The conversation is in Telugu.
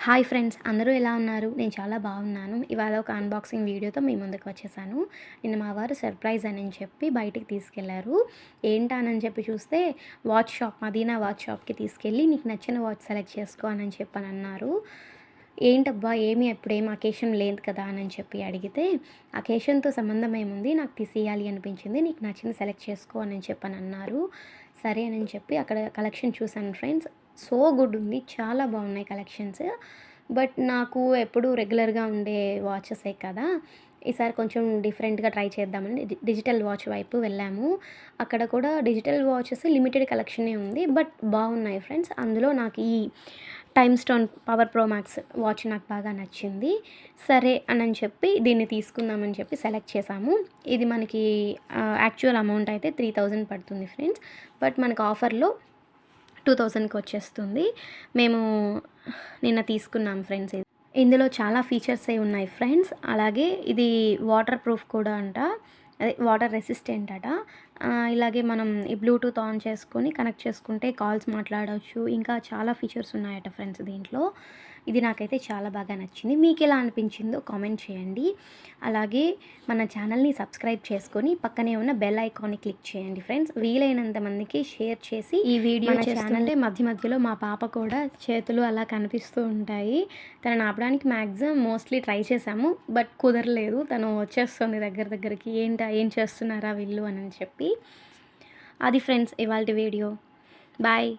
హాయ్ ఫ్రెండ్స్, అందరూ ఎలా ఉన్నారు? నేను చాలా బాగున్నాను. ఇవాళ ఒక అన్బాక్సింగ్ వీడియోతో మీ ముందుకు వచ్చేసాను. నిన్న మా వారు సర్ప్రైజ్ అని చెప్పి బయటికి తీసుకెళ్లారు. ఏంటా అని చెప్పి చూస్తే వాచ్ షాప్, మదీనా వాచ్ షాప్‌కి తీసుకెళ్ళి నీకు నచ్చిన వాచ్ సెలెక్ట్ చేసుకో అని చెప్పనన్నారు. ఏంటబ్బా! ఎప్పుడేం అకేషన్ లేదు కదా అని చెప్పి అడిగితే, అకేషన్‌తో సంబంధం ఏముంది, నాకు తీసేయాలి అనిపించింది. నీకు నచ్చింది సెలెక్ట్ చేసుకో అని చెప్పనన్నారు. సరే అని చెప్పి అక్కడ కలెక్షన్ చూసాను ఫ్రెండ్స్. సో గుడ్ ఉంది. చాలా బాగున్నాయి కలెక్షన్స్. బట్ నాకు ఎప్పుడు రెగ్యులర్‌గా ఉండే వాచెసే కదా! ఈసారి కొంచెం డిఫరెంట్‌గా ట్రై చేద్దామని డిజిటల్ వాచ్ వైపు వెళ్ళాము. అక్కడ కూడా డిజిటల్ వాచెస్ లిమిటెడ్ కలెక్షనే ఉంది. బట్ బాగున్నాయి ఫ్రెండ్స్. అందులో నాకు ఈ time stone power pro max watch నాకు బాగా నచ్చింది. సరే అని చెప్పి దీన్ని తీసుకుందామని చెప్పి సెలెక్ట్ చేశాము. ఇది మనకి యాక్చువల్ అమౌంట్ అయితే 3000 పడుతుంది ఫ్రెండ్స్. బట్ మనకు ఆఫర్‌లో 2000కి వచ్చేస్తుంది. మేము నిన్న తీసుకున్నాం ఫ్రెండ్స్ ఇది. ఇందులో చాలా ఫీచర్సే ఉన్నాయి ఫ్రెండ్స్. అలాగే ఇది వాటర్ ప్రూఫ్ కూడా అంట. అదే వాటర్ రెసిస్టెంట్ అట. ఇలాగే మనం ఈ బ్లూటూత్ ఆన్ చేసుకొని కనెక్ట్ చేసుకుంటే కాల్స్ మాట్లాడొచ్చు. ఇంకా చాలా ఫీచర్స్ ఉన్నాయట ఫ్రెండ్స్ దీంట్లో. ఇది నాకైతే చాలా బాగా నచ్చింది. మీకెలా అనిపించిందో కామెంట్ చేయండి. అలాగే మన ఛానల్‌ని సబ్స్క్రైబ్ చేసుకొని పక్కనే ఉన్న బెల్ ఐకాన్‌ని క్లిక్ చేయండి ఫ్రెండ్స్. వీలైనంత మందికి షేర్ చేసి ఈ వీడియో చేస్తుంటే మధ్య మధ్యలో మా పాప కూడా చేతులు అలా కనిపిస్తూ ఉంటాయి. తనని ఆపడానికి మ్యాక్సిమం మోస్ట్‌లీ ట్రై చేశాము. బట్ కుదరలేదు. తను వచ్చేస్తుంది దగ్గరికి. ఏం చేస్తున్నారా వీళ్ళు అని చెప్పి. అది ఫ్రెండ్స్ ఇవాల్టి వీడియో. బాయ్.